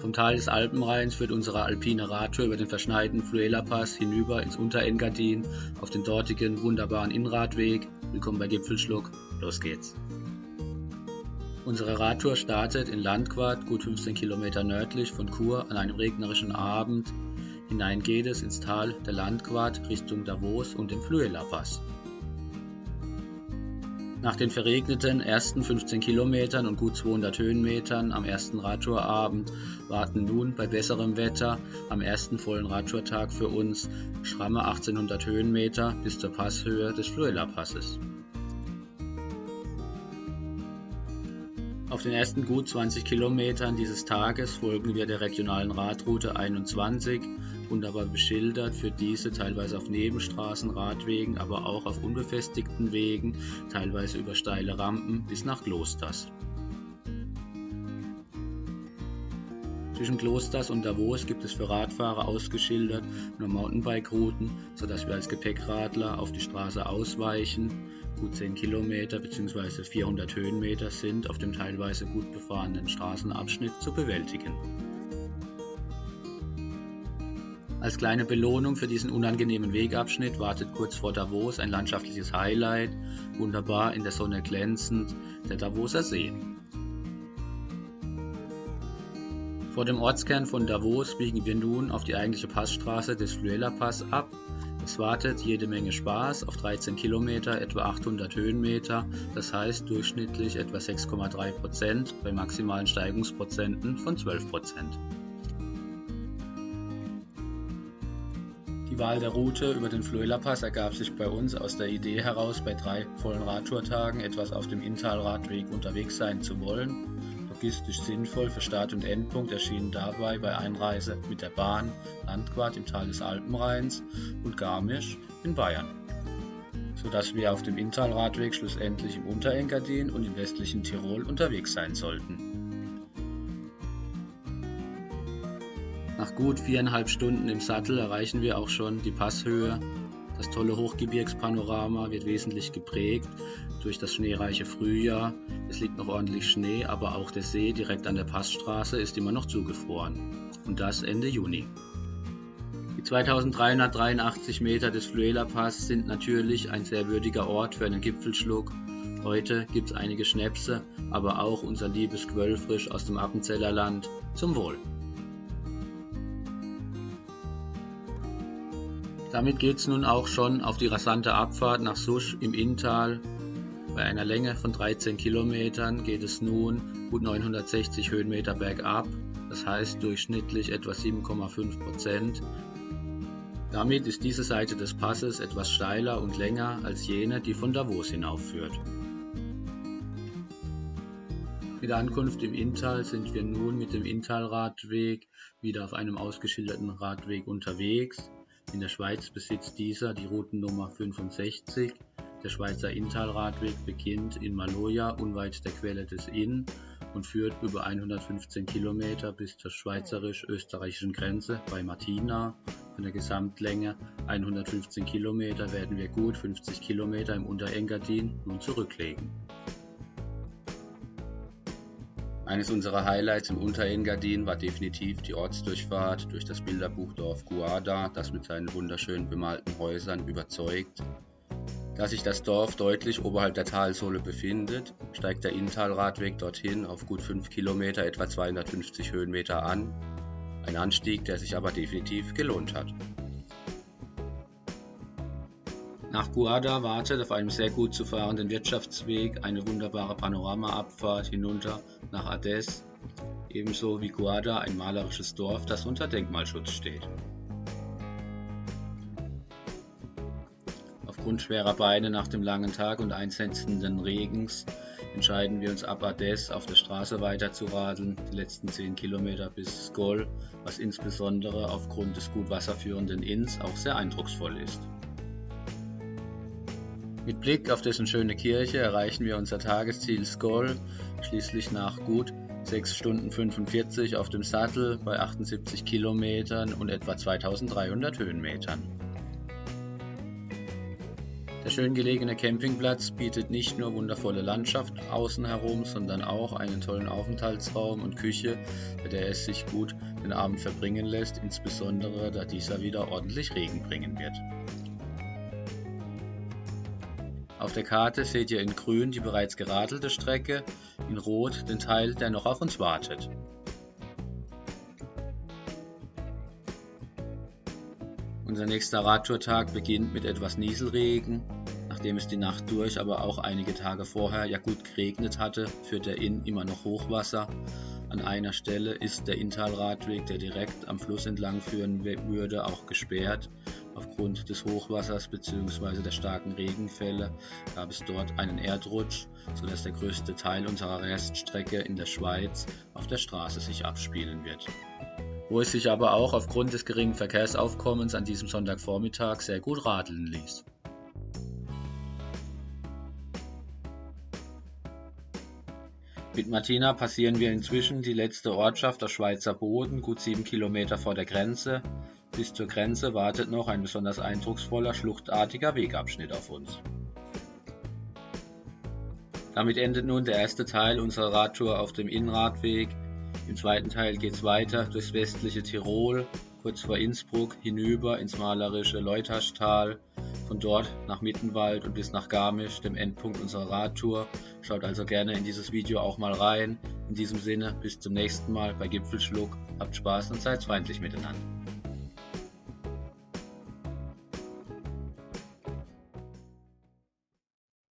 Vom Tal des Alpenrheins führt unsere alpine Radtour über den verschneiten Fluela-Pass hinüber ins Unterengadin auf den dortigen wunderbaren Innradweg. Willkommen bei Gipfelschluck, los geht's! Unsere Radtour startet in Landquart, gut 15 Kilometer nördlich von Chur, an einem regnerischen Abend. Hinein geht es ins Tal der Landquart Richtung Davos und dem Fluela-Pass. Nach den verregneten ersten 15 Kilometern und gut 200 Höhenmetern am ersten Radtourabend warten nun bei besserem Wetter am ersten vollen Radtourtag für uns schramme 1800 Höhenmeter bis zur Passhöhe des Fluela-Passes. Auf den ersten gut 20 Kilometern dieses Tages folgen wir der regionalen Radroute 21, wunderbar beschildert, für diese teilweise auf Nebenstraßen, Radwegen, aber auch auf unbefestigten Wegen, teilweise über steile Rampen bis nach Klosters. Zwischen Klosters und Davos gibt es für Radfahrer ausgeschildert nur Mountainbike-Routen, sodass wir als Gepäckradler auf die Straße ausweichen. Gut 10 Kilometer bzw. 400 Höhenmeter sind auf dem teilweise gut befahrenen Straßenabschnitt zu bewältigen. Als kleine Belohnung für diesen unangenehmen Wegabschnitt wartet kurz vor Davos ein landschaftliches Highlight, wunderbar in der Sonne glänzend, der Davoser See. Vor dem Ortskern von Davos biegen wir nun auf die eigentliche Passstraße des Fluela-Pass ab. Es wartet jede Menge Spaß auf 13 Kilometer, etwa 800 Höhenmeter, das heißt durchschnittlich etwa 6,3% bei maximalen Steigungsprozenten von 12%. Die Wahl der Route über den Fluela-Pass ergab sich bei uns aus der Idee heraus, bei 3 vollen Radtourtagen etwas auf dem Inntalradweg unterwegs sein zu wollen. Logistisch sinnvoll für Start und Endpunkt erschienen dabei bei Einreise mit der Bahn Landquart im Tal des Alpenrheins und Garmisch in Bayern, sodass wir auf dem Inntalradweg schlussendlich im Unterengadin und im westlichen Tirol unterwegs sein sollten. Nach gut 4,5 Stunden im Sattel erreichen wir auch schon die Passhöhe. Das tolle Hochgebirgspanorama wird wesentlich geprägt durch das schneereiche Frühjahr. Es liegt noch ordentlich Schnee, aber auch der See direkt an der Passstraße ist immer noch zugefroren. Und das Ende Juni. Die 2383 Meter des Fluela-Pass sind natürlich ein sehr würdiger Ort für einen Gipfelschluck. Heute gibt es einige Schnäpse, aber auch unser liebes Quellfrisch aus dem Appenzeller Land. Zum Wohl! Damit geht es nun auch schon auf die rasante Abfahrt nach Susch im Inntal. Bei einer Länge von 13 Kilometern geht es nun gut 960 Höhenmeter bergab, das heißt durchschnittlich etwa 7,5%. Damit ist diese Seite des Passes etwas steiler und länger als jene, die von Davos hinaufführt. Mit der Ankunft im Inntal sind wir nun mit dem Inntalradweg wieder auf einem ausgeschilderten Radweg unterwegs. In der Schweiz besitzt dieser die Routennummer 65. Der Schweizer Inntalradweg beginnt in Maloja unweit der Quelle des Inn und führt über 115 Kilometer bis zur schweizerisch-österreichischen Grenze bei Martina. Von der Gesamtlänge 115 Kilometer werden wir gut 50 Kilometer im Unterengadin nun zurücklegen. Eines unserer Highlights im Unterengadin war definitiv die Ortsdurchfahrt durch das Bilderbuchdorf Guarda, das mit seinen wunderschön bemalten Häusern überzeugt. Da sich das Dorf deutlich oberhalb der Talsohle befindet, steigt der Inntalradweg dorthin auf gut 5 Kilometer, etwa 250 Höhenmeter an. Ein Anstieg, der sich aber definitiv gelohnt hat. Nach Guarda wartet auf einem sehr gut zu fahrenden Wirtschaftsweg eine wunderbare Panoramaabfahrt hinunter nach Ades, ebenso wie Guarda ein malerisches Dorf, das unter Denkmalschutz steht. Aufgrund schwerer Beine nach dem langen Tag und einsetzenden Regens entscheiden wir uns ab Ades auf der Straße weiter zu radeln, die letzten 10 Kilometer bis Skol, was insbesondere aufgrund des gut wasserführenden Inns auch sehr eindrucksvoll ist. Mit Blick auf dessen schöne Kirche erreichen wir unser Tagesziel Skol, schließlich nach gut 6 Stunden 45 auf dem Sattel bei 78 Kilometern und etwa 2300 Höhenmetern. Der schön gelegene Campingplatz bietet nicht nur wundervolle Landschaft außen herum, sondern auch einen tollen Aufenthaltsraum und Küche, bei der es sich gut den Abend verbringen lässt, insbesondere da dieser wieder ordentlich Regen bringen wird. Auf der Karte seht ihr in grün die bereits geradelte Strecke, in rot den Teil, der noch auf uns wartet. Unser nächster Radtourtag beginnt mit etwas Nieselregen. Nachdem es die Nacht durch, aber auch einige Tage vorher ja gut geregnet hatte, führt der Inn immer noch Hochwasser. An einer Stelle ist der Inntalradweg, der direkt am Fluss entlang führen würde, auch gesperrt. Aufgrund des Hochwassers bzw. der starken Regenfälle gab es dort einen Erdrutsch, sodass der größte Teil unserer Reststrecke in der Schweiz auf der Straße sich abspielen wird. Wo es sich aber auch aufgrund des geringen Verkehrsaufkommens an diesem Sonntagvormittag sehr gut radeln ließ. Mit Martina passieren wir inzwischen die letzte Ortschaft auf Schweizer Boden, gut 7 Kilometer vor der Grenze. Bis zur Grenze wartet noch ein besonders eindrucksvoller, schluchtartiger Wegabschnitt auf uns. Damit endet nun der erste Teil unserer Radtour auf dem Innradweg. Im zweiten Teil geht es weiter durchs westliche Tirol, kurz vor Innsbruck, hinüber ins malerische Leutaschtal, von dort nach Mittenwald und bis nach Garmisch, dem Endpunkt unserer Radtour. Schaut also gerne in dieses Video auch mal rein. In diesem Sinne, bis zum nächsten Mal bei Gipfelschluck. Habt Spaß und seid freundlich miteinander.